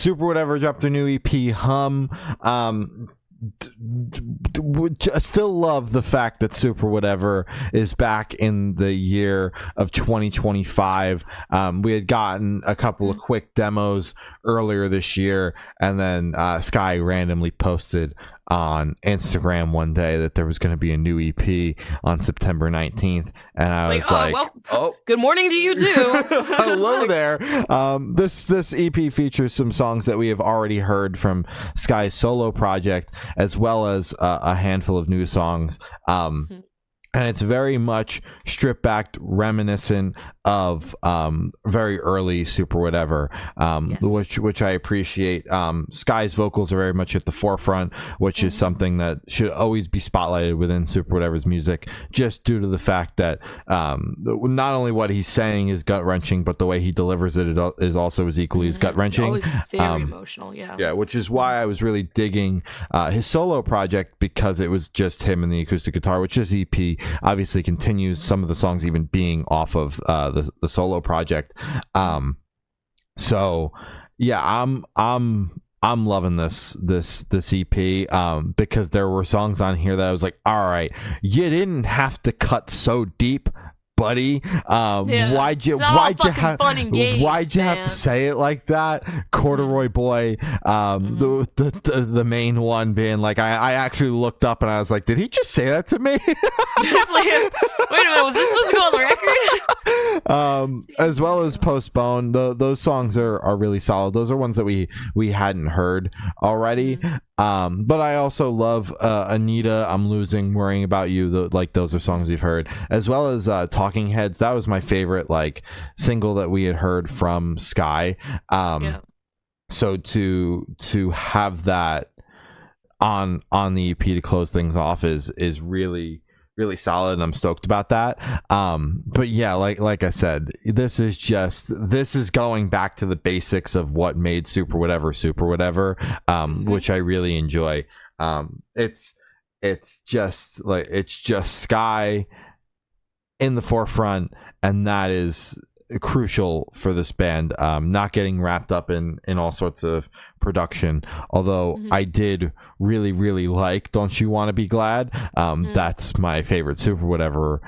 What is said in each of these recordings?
Super Whatever dropped their new EP, Hum. I still love the fact that Super Whatevr is back in the year of 2025. We had gotten a couple of quick demos earlier this year, and then Sky randomly posted on Instagram one day that there was going to be a new EP on September 19th, and I was like, well, good morning to you too. Hello there. This EP features some songs that we have already heard from Sky's solo project, as well as a handful of new songs. And it's very much stripped back, reminiscent of very early Super Whatevr, which I appreciate. Sky's vocals are very much at the forefront, which is something that should always be spotlighted within Super Whatevr's music, just due to the fact that not only what he's saying is gut wrenching, but the way he delivers it is also as equally as gut wrenching. Always very emotional, yeah, which is why I was really digging his solo project, because it was just him and the acoustic guitar, which this EP obviously continues, some of the songs even being off of the solo project. So yeah, I'm loving this EP, because there were songs on here that I was like, all right, you didn't have to cut so deep, buddy. Why'd you have to say it like that? Corduroy Boy, the main one being like, I actually looked up and I was like, did he just say that to me? It's like, wait a minute, was this supposed to go on the record? As well as Postpone, those songs are really solid. Those are ones that we hadn't heard already. But I also love Anita, I'm Losing, Worrying About You. Those are songs we've heard, as well as Talking Heads. That was my favorite single that we had heard from Sky. So to have that on the EP to close things off is really solid, and I'm stoked about that. But yeah, like I said, this is going back to the basics of what made Super Whatevr, which I really enjoy. It's just Sky in the forefront, and that is crucial for this band, not getting wrapped up in all sorts of production, although I did really like Don't You Want to Be Glad. That's my favorite Super Whatevr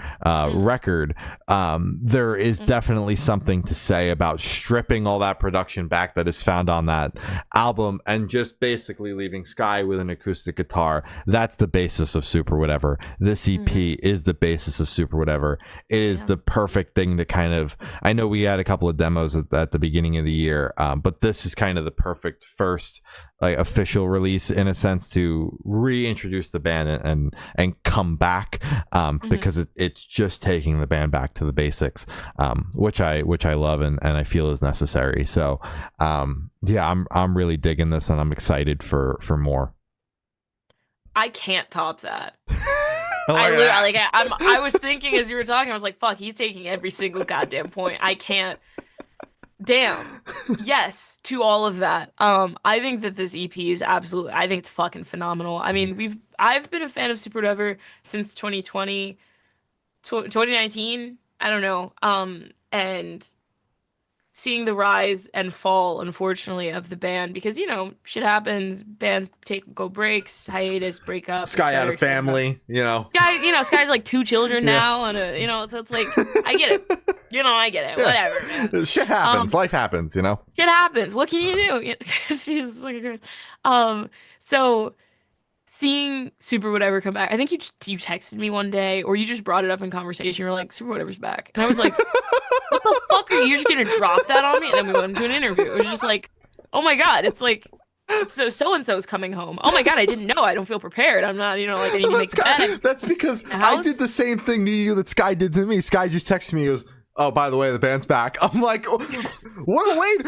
record. There is definitely something to say about stripping all that production back that is found on that album and just basically leaving Sky with an acoustic guitar. That's the basis of Super Whatevr. This EP is the basis of Super Whatevr. It is the perfect thing to kind of, I know we had a couple of demos at the beginning of the year, but this is kind of the perfect first official release, in a sense, to reintroduce the band and come back, because it's just taking the band back to the basics, which I love and I feel is necessary. So yeah, I'm really digging this, and I'm excited for more. I can't top that. I was thinking as you were talking, I was like, fuck, he's taking every single goddamn point. I can't. Damn. Yes to all of that. I think that this EP is absolutely, I think it's fucking phenomenal. I mean, I've been a fan of Super Whatever since 2019. I don't know. And seeing the rise and fall, unfortunately, of the band, because shit happens, bands go breaks, hiatus, break up. Sky had a family, Sky's like 2 children now, and so it's like, I get it. I get it. Whatever, man. Shit happens. Life happens. Shit happens. What can you do? Jesus fucking Christ. So seeing Super Whatever come back, I think you texted me one day, or you just brought it up in conversation. You were like, Super Whatever's back, and I was like, what the fuck are you just gonna drop that on me? And then we went into an interview. It was just like, oh my god, it's like, so and so's coming home. Oh my god, I didn't know. I don't feel prepared. I'm not, I need to make bed. That's because I did the same thing to you that Sky did to me. Sky just texted me. He goes, oh, by the way, the band's back. I'm like, what a wait.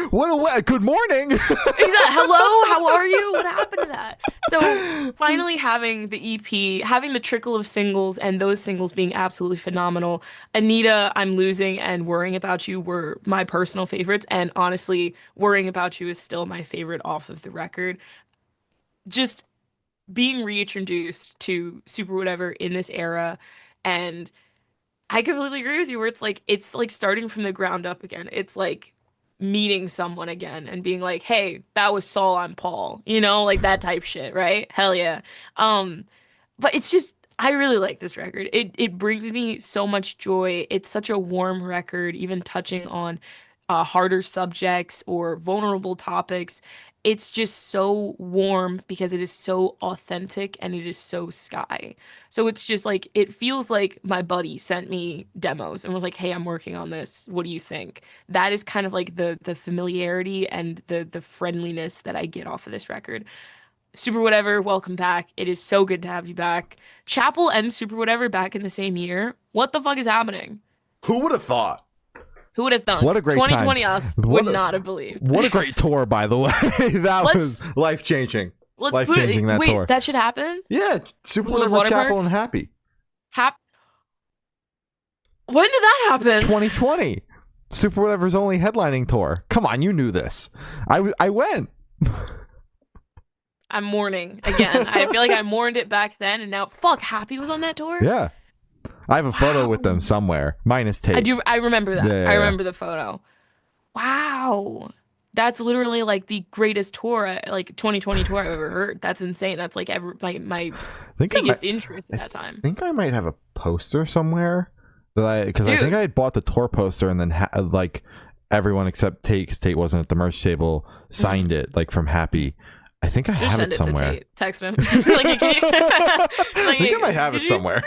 Good morning. Exactly. Hello, how are you? What happened to that? So finally having the EP, having the trickle of singles, and those singles being absolutely phenomenal. Anita, I'm Losing, and Worrying About You were my personal favorites. And honestly, Worrying About You is still my favorite off of the record. Just being reintroduced to Super Whatevr in this era, and I completely agree with you, where it's like starting from the ground up again. It's like meeting someone again and being like, hey, that was Saul, I'm Paul, you know, like that type shit, right? Hell yeah. Um, but it's just I really like this record. It brings me so much joy. It's such a warm record, even touching on harder subjects or vulnerable topics. It's just so warm because it is so authentic and it is so Sky. So it's just like it feels like my buddy sent me demos and was like, "Hey, I'm working on this. What do you think?" That is kind of like the familiarity and the friendliness that I get off of this record. Super Whatever, welcome back. It is so good to have you back. Chapel and Super Whatever back in the same year. What the fuck is happening? Who would have thought? Who would have thunk? What a great time. 2020 us would not have believed. What a great tour, by the way. That was Let's life changing. let's Life put it. changing that Wait, tour. that should happen. Yeah, Super With Whatever, water Chapel, parks? and Happy. Hap. When did that happen? 2020. Super Whatever's only headlining tour. Come on, you knew this. I went. I'm mourning again. I feel like I mourned it back then, and now fuck, Happy was on that tour. Yeah. I have a photo Wow. with them somewhere. Minus tape. I do. I remember that. Yeah, yeah, I yeah. remember the photo. Wow. That's literally like the greatest tour, like 2020 tour I've ever heard. That's insane. That's like my I think biggest interest at that time. I think I might have a poster somewhere because I Dude. think I had bought the tour poster and then like everyone except Tate, because Tate wasn't at the merch table, signed it like from Happy. I think I Just have send it it to somewhere. Tate. Text him. Like, can you- I think I might have it somewhere.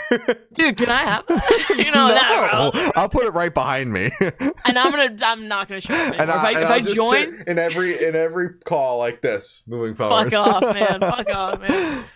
Dude, can I have that? You know, that, bro. I'll put it right behind me. And I'm not gonna show up anymore. And If I'll I just join, sit in every call like this moving forward. fuck off, man. Fuck off, man.